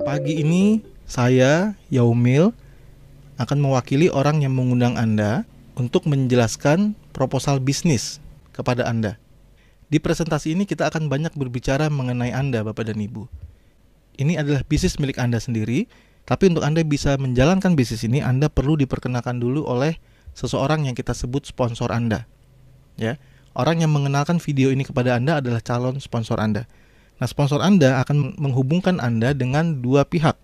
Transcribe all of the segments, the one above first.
Pagi ini saya, Yaumil, akan mewakili orang yang mengundang Anda untuk menjelaskan proposal bisnis kepada Anda. Di presentasi ini kita akan banyak berbicara mengenai Anda, Bapak dan Ibu. Ini adalah bisnis milik Anda sendiri, tapi untuk Anda bisa menjalankan bisnis ini, Anda perlu diperkenalkan dulu oleh seseorang yang kita sebut sponsor Anda. Ya, orang yang mengenalkan video ini kepada Anda adalah calon sponsor Anda. Nah, sponsor Anda akan menghubungkan Anda dengan dua pihak.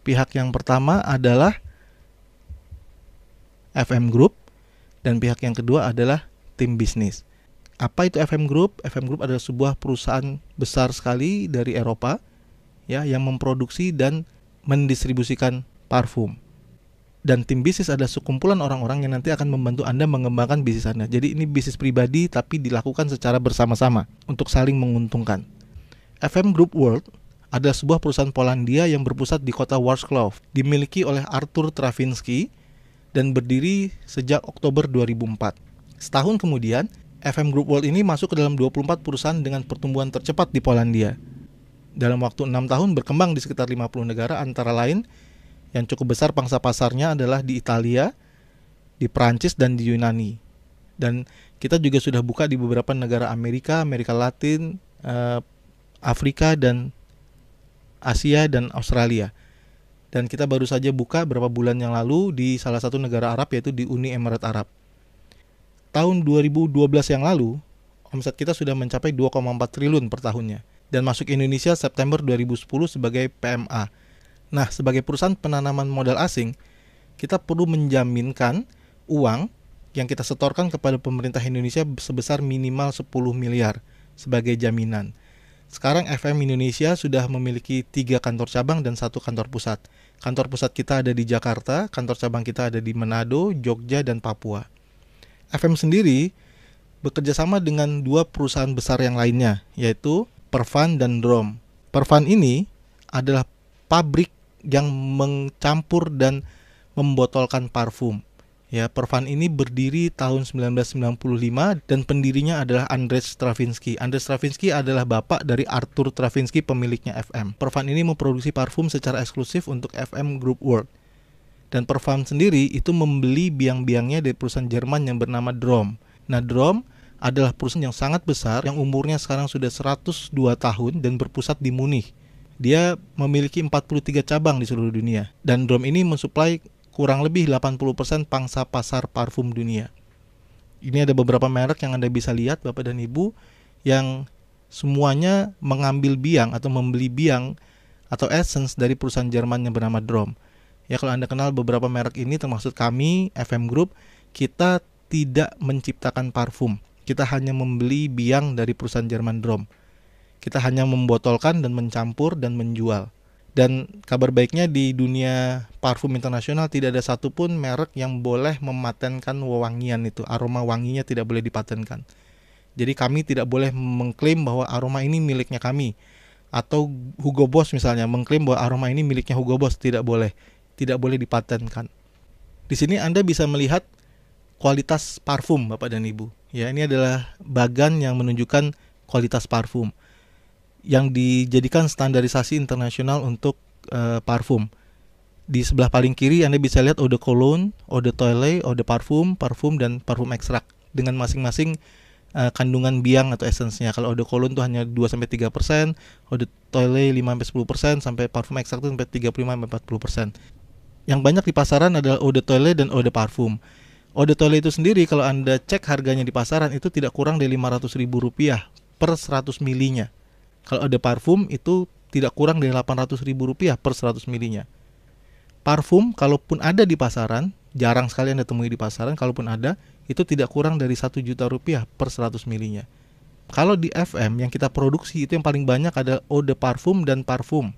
Pihak yang pertama adalah FM Group dan pihak yang kedua adalah tim bisnis. Apa itu FM Group? FM Group adalah sebuah perusahaan besar sekali dari Eropa ya, yang memproduksi dan mendistribusikan parfum. Dan tim bisnis adalah sekumpulan orang-orang yang nanti akan membantu Anda mengembangkan bisnis Anda. Jadi ini bisnis pribadi tapi dilakukan secara bersama-sama untuk saling menguntungkan. FM Group World adalah sebuah perusahaan Polandia yang berpusat di kota Warsaw, dimiliki oleh Artur Trawiński dan berdiri sejak Oktober 2004. Setahun kemudian, FM Group World ini masuk ke dalam 24 perusahaan dengan pertumbuhan tercepat di Polandia. Dalam waktu 6 tahun berkembang di sekitar 50 negara, antara lain yang cukup besar pangsa pasarnya adalah di Italia, di Prancis, dan di Yunani. Dan kita juga sudah buka di beberapa negara Amerika, Amerika Latin, Afrika, dan Asia, dan Australia. Dan kita baru saja buka beberapa bulan yang lalu di salah satu negara Arab, yaitu di Uni Emirat Arab. Tahun 2012 yang lalu, omset kita sudah mencapai 2,4 triliun per tahunnya. Dan masuk Indonesia September 2010 sebagai PMA. Nah, sebagai perusahaan penanaman modal asing, kita perlu menjaminkan uang yang kita setorkan kepada pemerintah Indonesia sebesar minimal 10 miliar sebagai jaminan. Sekarang FM Indonesia sudah memiliki 3 kantor cabang dan 1 kantor pusat. Kantor pusat kita ada di Jakarta, kantor cabang kita ada di Manado, Jogja, dan Papua. FM sendiri bekerja sama dengan 2 perusahaan besar yang lainnya, yaitu Pervan dan Drom. Pervan ini adalah pabrik yang mencampur dan membotolkan parfum. Ya, Pervan ini berdiri tahun 1995 dan pendirinya adalah Andrzej Trawiński. Andrzej Trawiński adalah bapak dari Artur Trawiński, pemiliknya FM. Pervan ini memproduksi parfum secara eksklusif untuk FM Group World. Dan Pervan sendiri itu membeli biang-biangnya dari perusahaan Jerman yang bernama Drom. Nah, Drom adalah perusahaan yang sangat besar yang umurnya sekarang sudah 102 tahun dan berpusat di Munich. Dia memiliki 43 cabang di seluruh dunia. Dan Drom ini mensuplai kurang lebih 80% pangsa pasar parfum dunia. Ini ada beberapa merek yang Anda bisa lihat, Bapak dan Ibu, yang semuanya mengambil biang atau membeli biang atau essence dari perusahaan Jerman yang bernama Drom. Ya, kalau Anda kenal beberapa merek ini, termasuk kami, FM Group, kita tidak menciptakan parfum. Kita hanya membeli biang dari perusahaan Jerman Drom. Kita hanya membotolkan dan mencampur dan menjual. Dan kabar baiknya di dunia parfum internasional tidak ada satupun merek yang boleh mematenkan wewangian itu. Aroma wanginya tidak boleh dipatenkan. Jadi kami tidak boleh mengklaim bahwa aroma ini miliknya kami. Atau Hugo Boss misalnya mengklaim bahwa aroma ini miliknya Hugo Boss. Tidak boleh. Tidak boleh dipatenkan. Di sini Anda bisa melihat kualitas parfum, Bapak dan Ibu. Ya, ini adalah bagan yang menunjukkan kualitas parfum yang dijadikan standarisasi internasional untuk parfum. Di sebelah paling kiri Anda bisa lihat eau de cologne, eau de toilette, eau de parfum, parfum, dan parfum ekstrak dengan masing-masing kandungan biang atau esensnya. Kalau eau de cologne itu hanya 2-3%, eau de toilette 5-10%, sampai parfum ekstrak itu sampai 35-40%. Yang banyak di pasaran adalah eau de toilette dan eau de parfum. Eau de toilette itu sendiri kalau Anda cek harganya di pasaran itu tidak kurang dari Rp500.000 per 100 milinya. Kalau ada parfum itu tidak kurang dari Rp800.000 per 100 milinya. Parfum kalaupun ada di pasaran, jarang sekali Anda temui di pasaran, kalaupun ada, itu tidak kurang dari Rp1.000.000 per 100 milinya. Kalau di FM yang kita produksi itu yang paling banyak adalah eau de parfum dan parfum.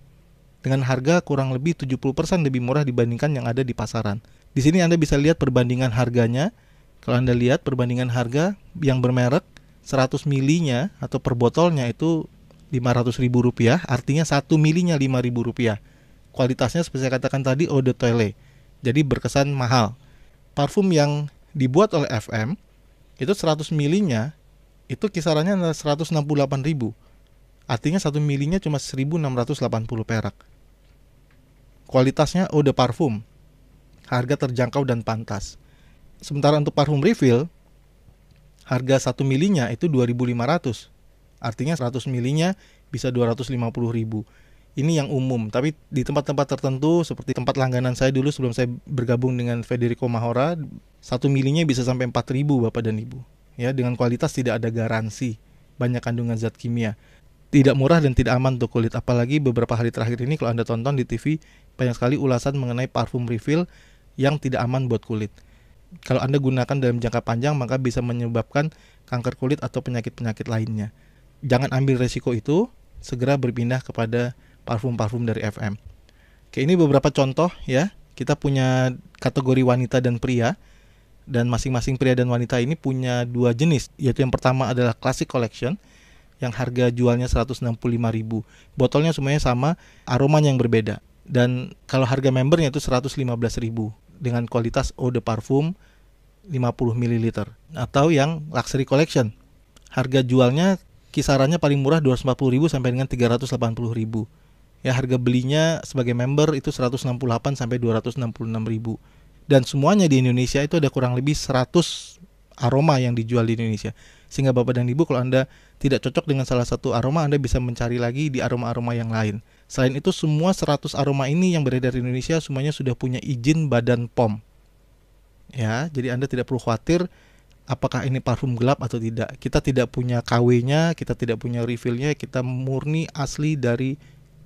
Dengan harga kurang lebih 70% lebih murah dibandingkan yang ada di pasaran. Di sini Anda bisa lihat perbandingan harganya. Kalau Anda lihat perbandingan harga yang bermerek 100 milinya atau per botolnya itu Rp500.000, artinya 1 milinya Rp5.000. Kualitasnya seperti saya katakan tadi eau de toilette. Jadi berkesan mahal. Parfum yang dibuat oleh FM itu 100 milinya itu kisarannya adalah 168.000. Artinya 1 milinya cuma 1.680 perak. Kualitasnya eau de parfum, harga terjangkau dan pantas. Sementara untuk parfum refill, harga 1 milinya itu 2.500. Artinya 100 milinya bisa 250.000. Ini yang umum, tapi di tempat-tempat tertentu seperti tempat langganan saya dulu sebelum saya bergabung dengan Federico Mahora, 1 milinya bisa sampai 4.000 Bapak dan Ibu. Ya, dengan kualitas tidak ada garansi, banyak kandungan zat kimia. Tidak murah dan tidak aman untuk kulit, apalagi beberapa hari terakhir ini kalau Anda tonton di TV banyak sekali ulasan mengenai parfum refill yang tidak aman buat kulit. Kalau Anda gunakan dalam jangka panjang maka bisa menyebabkan kanker kulit atau penyakit-penyakit lainnya. Jangan ambil resiko itu, segera berpindah kepada parfum-parfum dari FM. Oke, ini beberapa contoh ya. Kita punya kategori wanita dan pria, dan masing-masing pria dan wanita ini punya 2 jenis, yaitu yang pertama adalah Classic Collection yang harga jualnya 165.000. Botolnya semuanya sama, aromanya yang berbeda. Dan kalau harga membernya itu 115.000 dengan kualitas eau de parfum 50 ml. Atau yang Luxury Collection, harga jualnya kisarannya paling murah 240.000 sampai dengan 380.000. Ya, harga belinya sebagai member itu 168 sampai 266.000. Dan semuanya di Indonesia itu ada kurang lebih 100 aroma yang dijual di Indonesia. Sehingga Bapak dan Ibu kalau Anda tidak cocok dengan salah satu aroma, Anda bisa mencari lagi di aroma-aroma yang lain. Selain itu semua 100 aroma ini yang beredar di Indonesia semuanya sudah punya izin Badan POM. Ya, jadi Anda tidak perlu khawatir apakah ini parfum gelap atau tidak. Kita tidak punya KW-nya, kita tidak punya refill-nya, kita murni asli dari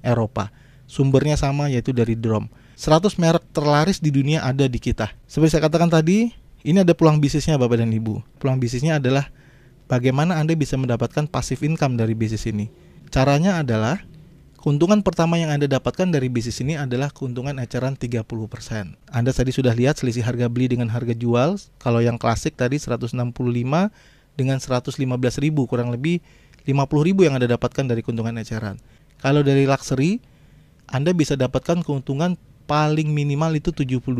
Eropa. Sumbernya sama, yaitu dari Drom. 100 merek terlaris di dunia ada di kita. Seperti saya katakan tadi, ini ada peluang bisnisnya Bapak dan Ibu. Peluang bisnisnya adalah bagaimana Anda bisa mendapatkan passive income dari bisnis ini. Caranya adalah, keuntungan pertama yang Anda dapatkan dari bisnis ini adalah keuntungan eceran 30%. Anda tadi sudah lihat selisih harga beli dengan harga jual. Kalau yang klasik tadi 165 dengan 115.000, kurang lebih 50.000 yang Anda dapatkan dari keuntungan eceran. Kalau dari luxury, Anda bisa dapatkan keuntungan paling minimal itu 72.000.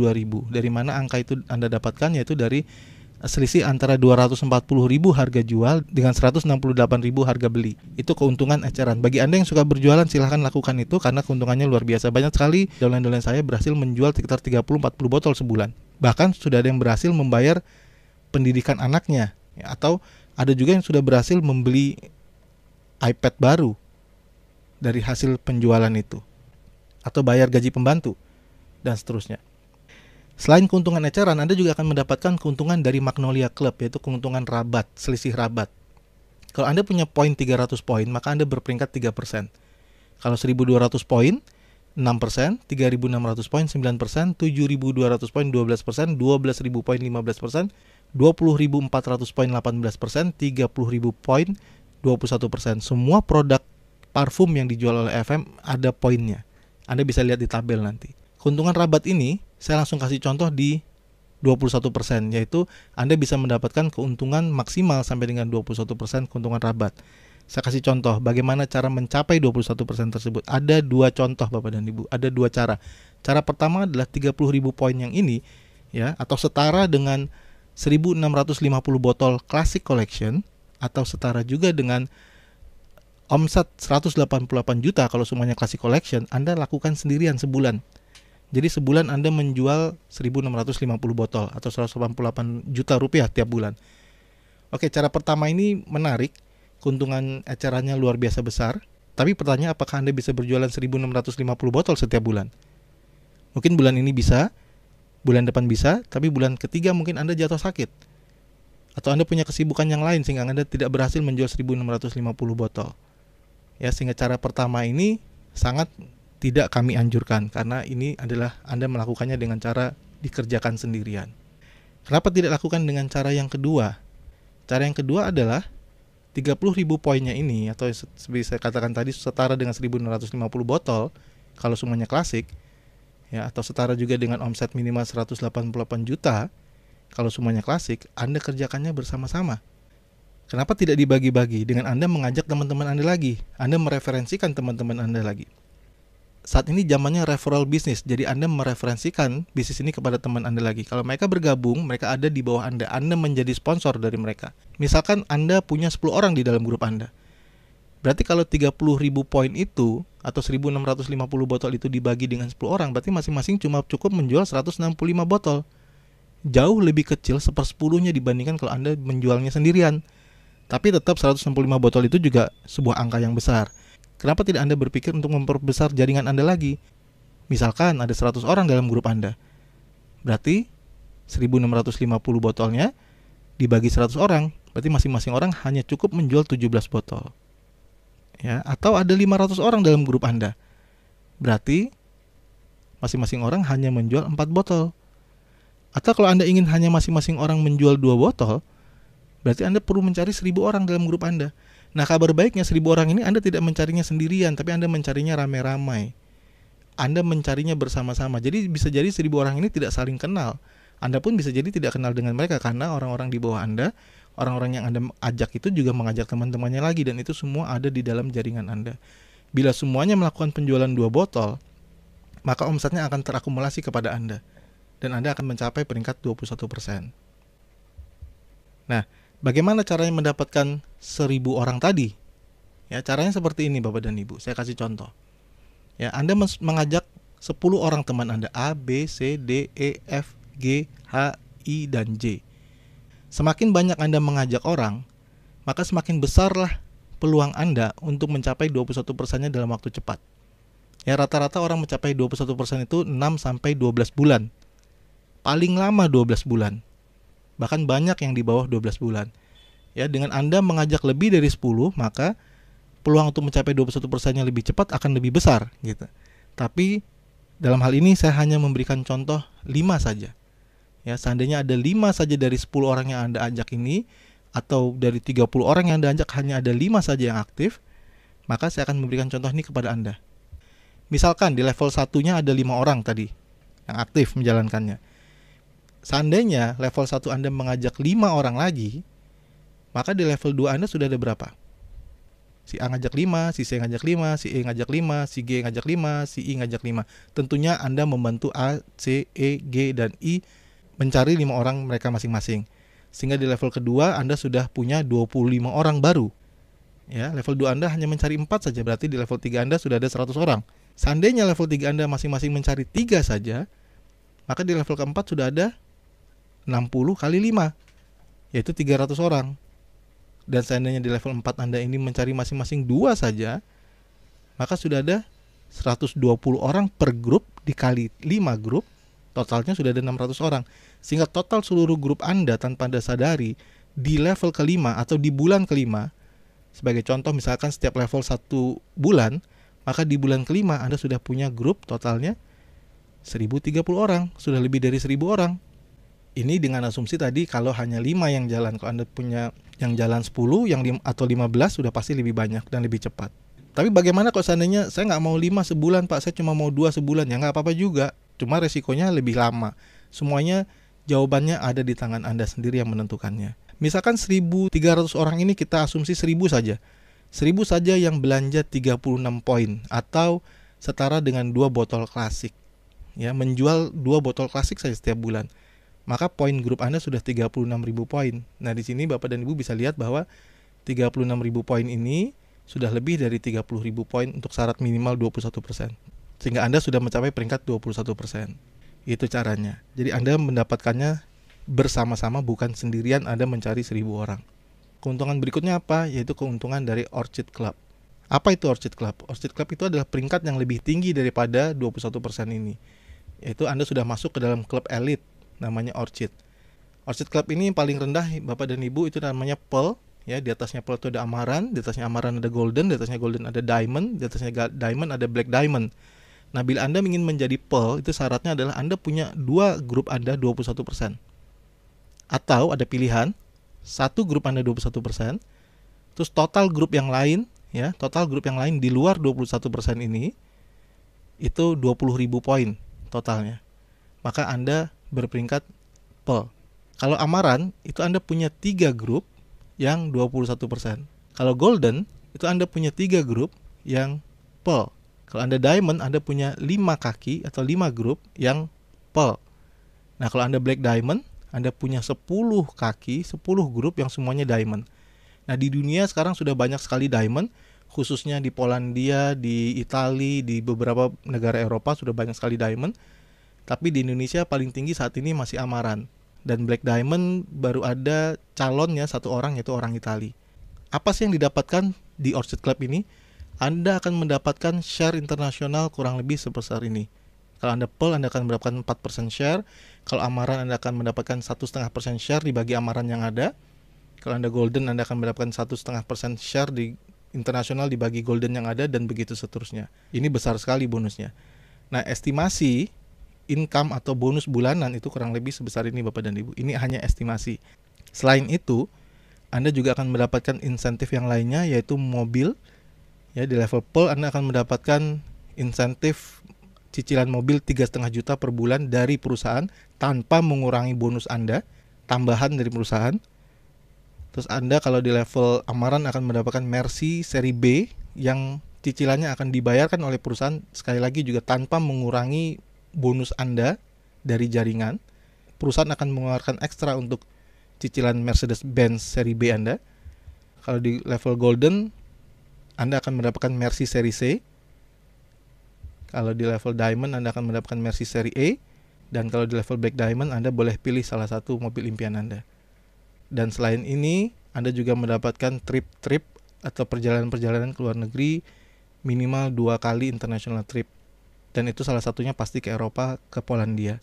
Dari mana angka itu Anda dapatkan? Yaitu dari selisih antara 240.000 harga jual dengan 168.000 harga beli. Itu keuntungan eceran. Bagi Anda yang suka berjualan, silahkan lakukan itu karena keuntungannya luar biasa. Banyak sekali downline-downline saya berhasil menjual sekitar 30-40 botol sebulan. Bahkan sudah ada yang berhasil membayar pendidikan anaknya, ya, atau ada juga yang sudah berhasil membeli iPad baru dari hasil penjualan itu, atau bayar gaji pembantu, dan seterusnya. Selain keuntungan eceran, Anda juga akan mendapatkan keuntungan dari Magnolia Club, yaitu keuntungan rabat, selisih rabat. Kalau Anda punya poin 300 poin, maka Anda berperingkat 3%. Kalau 1.200 poin, 6%, 3.600 poin, 9%, 7.200 poin, 12%, 12.000 poin, 15%, 20.400 poin, 18%, 30.000 poin, 21%. Semua produk parfum yang dijual oleh FM ada poinnya. Anda bisa lihat di tabel nanti. Keuntungan rabat ini saya langsung kasih contoh di 21%, yaitu Anda bisa mendapatkan keuntungan maksimal sampai dengan 21% keuntungan rabat. Saya kasih contoh bagaimana cara mencapai 21% tersebut. Ada 2 contoh Bapak dan Ibu, ada 2 cara. Cara pertama adalah 30.000 poin yang ini, ya, atau setara dengan 1.650 botol Classic Collection, atau setara juga dengan omset 188 juta kalau semuanya Classic Collection. Anda lakukan sendirian sebulan. Jadi sebulan Anda menjual 1.650 botol atau 188 juta rupiah tiap bulan. Oke, cara pertama ini menarik, keuntungan ecerannya luar biasa besar. Tapi pertanyaan, apakah Anda bisa berjualan 1.650 botol setiap bulan? Mungkin bulan ini bisa, bulan depan bisa, tapi bulan ketiga mungkin Anda jatuh sakit. Atau Anda punya kesibukan yang lain sehingga Anda tidak berhasil menjual 1.650 botol. Ya, sehingga cara pertama ini sangat tidak kami anjurkan karena ini adalah Anda melakukannya dengan cara dikerjakan sendirian. Kenapa tidak lakukan dengan cara yang kedua? Cara yang kedua adalah 30.000 poinnya ini, atau seperti saya katakan tadi setara dengan 1.650 botol kalau semuanya klasik, ya, atau setara juga dengan omset minimal 188 juta kalau semuanya klasik. Anda kerjakannya bersama-sama. Kenapa tidak dibagi-bagi dengan Anda mengajak teman-teman Anda lagi? Anda mereferensikan teman-teman Anda lagi. saat ini zamannya referral bisnis. Jadi Anda mereferensikan bisnis ini kepada teman Anda lagi. Kalau mereka bergabung, mereka ada di bawah Anda. Anda menjadi sponsor dari mereka. Misalkan Anda punya 10 orang di dalam grup Anda. Berarti kalau 30.000 poin itu atau 1.650 botol itu dibagi dengan 10 orang, berarti masing-masing cuma cukup menjual 165 botol. Jauh lebih kecil 1/10-nya dibandingkan kalau Anda menjualnya sendirian. Tapi tetap 165 botol itu juga sebuah angka yang besar. Kenapa tidak Anda berpikir untuk memperbesar jaringan Anda lagi? Misalkan ada 100 orang dalam grup Anda. Berarti 1.650 botolnya dibagi 100 orang. Berarti masing-masing orang hanya cukup menjual 17 botol. Ya, atau ada 500 orang dalam grup Anda. Berarti masing-masing orang hanya menjual 4 botol. Atau kalau Anda ingin hanya masing-masing orang menjual 2 botol, berarti Anda perlu mencari 1.000 orang dalam grup Anda. Nah, kabar baiknya 1.000 orang ini Anda tidak mencarinya sendirian, tapi Anda mencarinya ramai-ramai. Anda mencarinya bersama-sama. Jadi bisa jadi 1.000 orang ini tidak saling kenal. Anda pun bisa jadi tidak kenal dengan mereka karena orang-orang di bawah Anda, orang-orang yang Anda ajak itu juga mengajak teman-temannya lagi, dan itu semua ada di dalam jaringan Anda. Bila semuanya melakukan penjualan 2 botol, maka omsetnya akan terakumulasi kepada Anda dan Anda akan mencapai peringkat 21%. Nah, bagaimana caranya mendapatkan 1.000 orang tadi? Ya, caranya seperti ini Bapak dan Ibu. Saya kasih contoh. Ya, Anda mengajak 10 orang teman Anda, A, B, C, D, E, F, G, H, I, dan J. Semakin banyak Anda mengajak orang, maka semakin besarlah peluang Anda untuk mencapai 21%-nya dalam waktu cepat. Ya, rata-rata orang mencapai 21% itu 6 sampai 12 bulan. Paling lama 12 bulan. Bahkan banyak yang di bawah 12 bulan. Ya, dengan Anda mengajak lebih dari 10, maka peluang untuk mencapai 21%-nya lebih cepat akan lebih besar gitu. Tapi dalam hal ini saya hanya memberikan contoh 5 saja. Ya, seandainya ada 5 saja dari 10 orang yang Anda ajak ini, atau dari 30 orang yang Anda ajak hanya ada 5 saja yang aktif, maka saya akan memberikan contoh ini kepada Anda. Misalkan di level 1-nya ada 5 orang tadi yang aktif menjalankannya. Seandainya level 1 Anda mengajak 5 orang lagi, maka di level 2 Anda sudah ada berapa? Si A ngajak 5, si C ngajak 5, si E ngajak 5, si G ngajak 5, si I ngajak 5. Tentunya Anda membantu A, C, E, G, dan I mencari 5 orang mereka masing-masing. Sehingga di level kedua Anda sudah punya 25 orang baru. Ya, level 2 Anda hanya mencari 4 saja, berarti di level 3 Anda sudah ada 100 orang. Seandainya level 3 Anda masing-masing mencari 3 saja, maka di level keempat sudah ada 60 kali 5, yaitu 300 orang. Dan seandainya di level 4 Anda ini mencari masing-masing 2 saja, maka sudah ada 120 orang per grup dikali 5 grup, totalnya sudah ada 600 orang. Sehingga total seluruh grup Anda tanpa Anda sadari di level kelima atau di bulan kelima, sebagai contoh misalkan setiap level 1 bulan, maka di bulan kelima Anda sudah punya grup totalnya 1.030 orang, sudah lebih dari 1.000 orang. Ini dengan asumsi tadi kalau hanya 5 yang jalan. Kalau Anda punya yang jalan 10 atau 15 sudah pasti lebih banyak dan lebih cepat. Tapi bagaimana kalau seandainya saya nggak mau 5 sebulan Pak, saya cuma mau 2 sebulan? Ya nggak apa-apa juga, cuma resikonya lebih lama. Semuanya jawabannya ada di tangan Anda sendiri yang menentukannya. Misalkan 1.300 orang ini kita asumsi 1.000 saja. 1.000 saja yang belanja 36 poin atau setara dengan 2 botol klasik. Ya, menjual 2 botol klasik saja setiap bulan. Maka poin grup Anda sudah 36.000 poin. Nah, di sini Bapak dan Ibu bisa lihat bahwa 36.000 poin ini sudah lebih dari 30.000 poin untuk syarat minimal 21%. Sehingga Anda sudah mencapai peringkat 21%. Itu caranya. Jadi Anda mendapatkannya bersama-sama, bukan sendirian Anda mencari 1.000 orang. Keuntungan berikutnya apa? Yaitu keuntungan dari Orchid Club. Apa itu Orchid Club? Orchid Club itu adalah peringkat yang lebih tinggi daripada 21% ini. Yaitu Anda sudah masuk ke dalam klub elit, namanya Orchid. Orchid Club ini paling rendah Bapak dan Ibu itu namanya Pearl. Ya, di atasnya Pearl itu ada Amaran, di atasnya Amaran ada Golden, di atasnya Golden ada Diamond, di atasnya Diamond ada Black Diamond. Nah, bila Anda ingin menjadi Pearl, itu syaratnya adalah Anda punya 2 grup Anda 21%. Atau ada pilihan 1 grup Anda 21%, terus total grup yang lain, ya, total grup yang lain di luar 21% ini itu 20.000 poin totalnya. Maka Anda berperingkat Pearl. Kalau Amaran, itu Anda punya 3 grup yang 21%. Kalau Golden, itu Anda punya 3 grup yang Pearl. Kalau Anda diamond, Anda punya 5 kaki atau 5 grup yang pearl. Nah, kalau Anda black diamond, Anda punya 10 kaki, 10 grup yang semuanya diamond. Nah, di dunia sekarang sudah banyak sekali diamond, khususnya di Polandia, di Italia, di beberapa negara Eropa sudah banyak sekali diamond. Tapi di Indonesia paling tinggi saat ini masih amaran. Dan black diamond baru ada calonnya satu orang, yaitu orang Italia. Apa sih yang didapatkan di Orchid Club ini? Anda akan mendapatkan share internasional kurang lebih sebesar ini. Kalau Anda pearl, Anda akan mendapatkan 4% share. Kalau amaran, Anda akan mendapatkan 1,5% share dibagi amaran yang ada. Kalau Anda golden, Anda akan mendapatkan 1,5% share di internasional dibagi golden yang ada, dan begitu seterusnya. Ini besar sekali bonusnya. Nah, estimasi income atau bonus bulanan itu kurang lebih sebesar ini Bapak dan Ibu. Ini hanya estimasi. Selain itu, Anda juga akan mendapatkan insentif yang lainnya, yaitu mobil. Ya, di level pearl Anda akan mendapatkan insentif cicilan mobil 3,5 juta per bulan dari perusahaan tanpa mengurangi bonus Anda, tambahan dari perusahaan. Terus Anda kalau di level amaran akan mendapatkan Mercy seri B yang cicilannya akan dibayarkan oleh perusahaan, sekali lagi juga tanpa mengurangi bonus Anda dari jaringan. Perusahaan akan mengeluarkan ekstra untuk cicilan Mercedes-Benz seri B Anda. Kalau di level golden Anda akan mendapatkan Mercy seri C. Kalau di level diamond Anda akan mendapatkan Mercy seri E. Dan kalau di level black diamond Anda boleh pilih salah satu mobil impian Anda. Dan selain ini Anda juga mendapatkan trip-trip atau perjalanan-perjalanan ke luar negeri minimal 2 kali international trip. Dan itu salah satunya pasti ke Eropa, ke Polandia.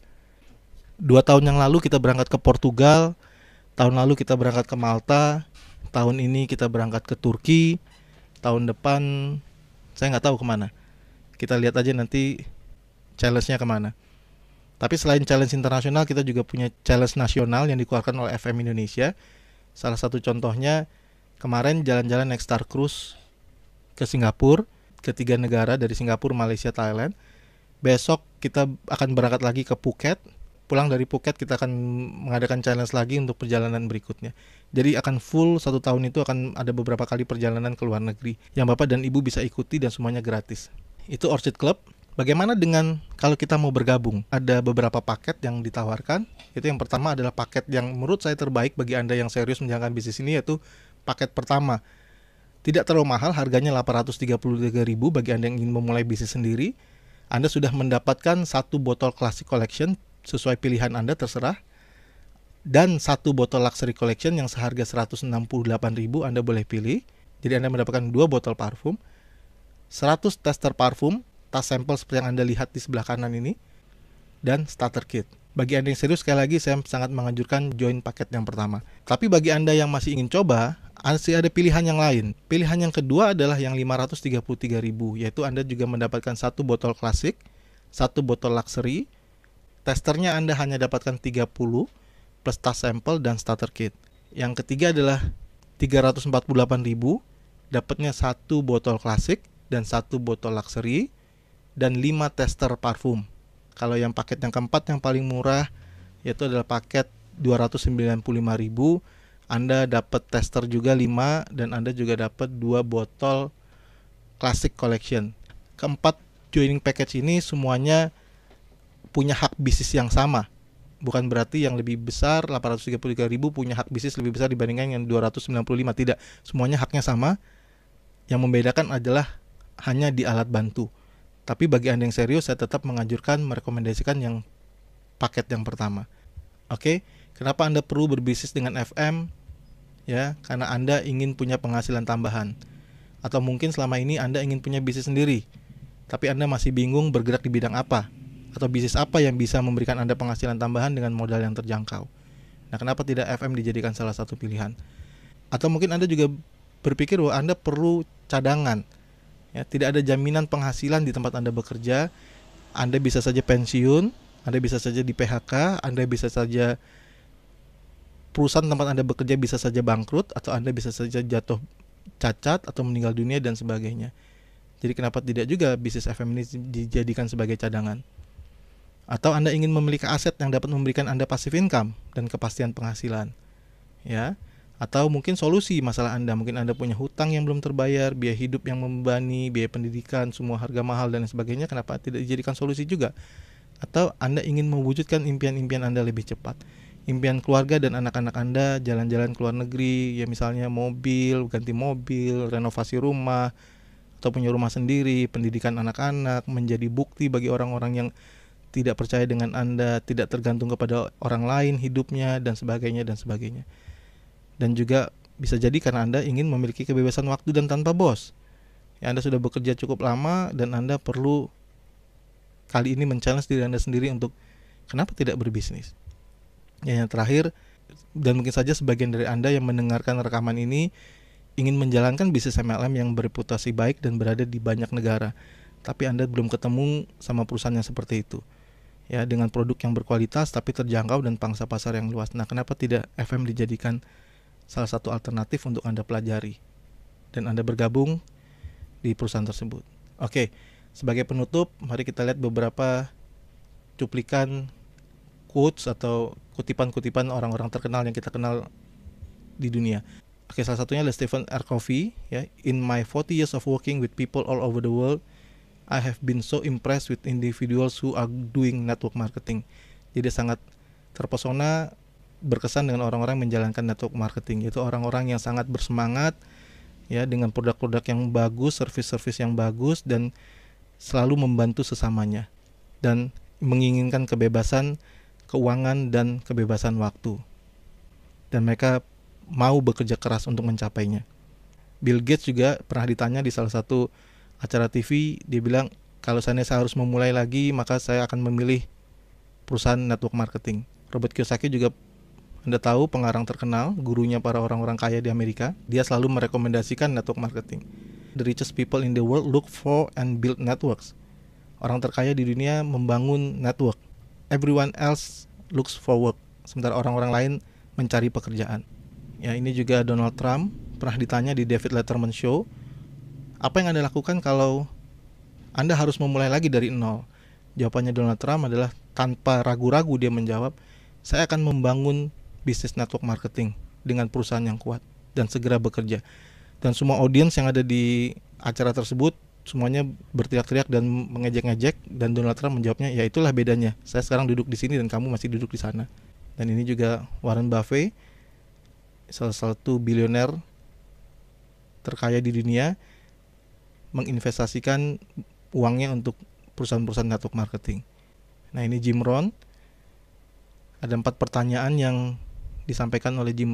2 tahun yang lalu kita berangkat ke Portugal, tahun lalu kita berangkat ke Malta, tahun ini kita berangkat ke Turki, tahun depan saya nggak tahu kemana. Kita lihat aja nanti challenge-nya kemana. Tapi selain challenge internasional, kita juga punya challenge nasional yang dikeluarkan oleh FM Indonesia. Salah satu contohnya kemarin jalan-jalan naik Star Cruise ke Singapura, ke 3 negara dari Singapura, Malaysia, Thailand. Besok kita akan berangkat lagi ke Phuket. Pulang dari Phuket kita akan mengadakan challenge lagi untuk perjalanan berikutnya. Jadi akan full 1 tahun itu akan ada beberapa kali perjalanan ke luar negeri yang Bapak dan Ibu bisa ikuti dan semuanya gratis. Itu Orchid Club. Bagaimana dengan kalau kita mau bergabung? Ada beberapa paket yang ditawarkan. Itu yang pertama adalah paket yang menurut saya terbaik bagi Anda yang serius menjalankan bisnis ini, yaitu paket pertama. Tidak terlalu mahal, harganya 833.000 bagi Anda yang ingin memulai bisnis sendiri. Anda sudah mendapatkan 1 botol Classic Collection sesuai pilihan Anda, terserah. Dan 1 botol Luxury Collection yang seharga 168.000 Anda boleh pilih. Jadi Anda mendapatkan 2 botol parfum, 100 tester parfum, tas sampel seperti yang Anda lihat di sebelah kanan ini, dan starter kit. Bagi Anda yang serius, sekali lagi saya sangat menganjurkan join paket yang pertama. Tapi bagi Anda yang masih ingin coba, masih ada pilihan yang lain. Pilihan yang kedua adalah yang 533.000, yaitu Anda juga mendapatkan 1 botol klasik, 1 botol luxury. Testernya Anda hanya dapatkan 30 plus tas sampel dan starter kit. Yang ketiga adalah 348.000, dapatnya 1 botol klasik dan 1 botol luxury dan 5 tester parfum. Kalau yang paket yang keempat yang paling murah yaitu adalah paket 295.000. Anda dapat tester juga 5 dan Anda juga dapat 2 botol Classic Collection. Keempat joining package ini semuanya punya hak bisnis yang sama. Bukan berarti yang lebih besar 833.000 punya hak bisnis lebih besar dibandingkan yang 295. Tidak, semuanya haknya sama. Yang membedakan adalah hanya di alat bantu. Tapi bagi Anda yang serius, saya tetap menganjurkan, merekomendasikan yang paket yang pertama. Oke, kenapa Anda perlu berbisnis dengan FM? Ya, karena Anda ingin punya penghasilan tambahan. Atau mungkin selama ini Anda ingin punya bisnis sendiri, tapi Anda masih bingung bergerak di bidang apa, atau bisnis apa yang bisa memberikan Anda penghasilan tambahan dengan modal yang terjangkau. Nah, kenapa tidak FM dijadikan salah satu pilihan? Atau mungkin Anda juga berpikir bahwa Anda perlu cadangan. Ya, tidak ada jaminan penghasilan di tempat Anda bekerja. Anda bisa saja pensiun, Anda bisa saja di PHK, Anda bisa saja perusahaan tempat Anda bekerja bisa saja bangkrut, atau Anda bisa saja jatuh cacat atau meninggal dunia dan sebagainya. Jadi kenapa tidak juga bisnis FM ini dijadikan sebagai cadangan? Atau Anda ingin memiliki aset yang dapat memberikan Anda passive income dan kepastian penghasilan. Ya, Atau mungkin solusi masalah Anda, mungkin Anda punya hutang yang belum terbayar, biaya hidup yang membebani, biaya pendidikan, semua harga mahal dan sebagainya, kenapa tidak dijadikan solusi juga? Atau Anda ingin mewujudkan impian-impian Anda lebih cepat, impian keluarga dan anak-anak Anda jalan-jalan ke luar negeri, ya misalnya mobil, ganti mobil, renovasi rumah, atau punya rumah sendiri, pendidikan anak-anak, menjadi bukti bagi orang-orang yang tidak percaya dengan Anda, tidak tergantung kepada orang lain hidupnya, dan sebagainya, dan sebagainya. Dan juga bisa jadi karena Anda ingin memiliki kebebasan waktu dan tanpa bos. Ya, Anda sudah bekerja cukup lama dan Anda perlu kali ini men-challenge diri Anda sendiri untuk kenapa tidak berbisnis. Ya, yang terakhir, dan mungkin saja sebagian dari Anda yang mendengarkan rekaman ini ingin menjalankan bisnis MLM yang bereputasi baik dan berada di banyak negara, tapi Anda belum ketemu sama perusahaan yang seperti itu. Ya, dengan produk yang berkualitas tapi terjangkau dan pangsa pasar yang luas. Nah, kenapa tidak FM dijadikan salah satu alternatif untuk Anda pelajari dan Anda bergabung di perusahaan tersebut. Oke, sebagai penutup, mari kita lihat beberapa cuplikan quotes atau kutipan-kutipan orang-orang terkenal yang kita kenal di dunia. Oke, salah satunya adalah Stephen R. Covey, ya. In my 40 years of working with people all over the world, I have been so impressed with individuals who are doing network marketing. Jadi sangat terpesona, berkesan dengan orang-orang menjalankan network marketing, yaitu orang-orang yang sangat bersemangat, ya, dengan produk-produk yang bagus, servis-servis yang bagus, dan selalu membantu sesamanya, dan menginginkan kebebasan keuangan dan kebebasan waktu, dan mereka mau bekerja keras untuk mencapainya. Bill Gates juga pernah ditanya di salah satu acara TV, dia bilang, kalau saya harus memulai lagi, maka saya akan memilih perusahaan network marketing. Robert Kiyosaki juga, Anda tahu, pengarang terkenal, gurunya para orang-orang kaya di Amerika. Dia selalu merekomendasikan network marketing. The richest people in the world look for and build networks. Orang terkaya di dunia membangun network. Everyone else looks for work. Sementara orang-orang lain mencari pekerjaan. Ya, ini juga Donald Trump pernah ditanya di David Letterman Show, apa yang Anda lakukan kalau Anda harus memulai lagi dari nol? Jawabannya Donald Trump adalah tanpa ragu-ragu dia menjawab, saya akan membangun bisnis network marketing dengan perusahaan yang kuat dan segera bekerja. Dan semua audiens yang ada di acara tersebut semuanya berteriak-teriak dan mengejek-ngejek, dan Donald Trump menjawabnya, ya itulah bedanya. Saya sekarang duduk di sini dan kamu masih duduk di sana. Dan ini juga Warren Buffett, salah satu bilioner terkaya di dunia, menginvestasikan uangnya untuk perusahaan-perusahaan network marketing. Nah, ini Jim Rohn. Ada 4 pertanyaan yang disampaikan oleh Jim Rohn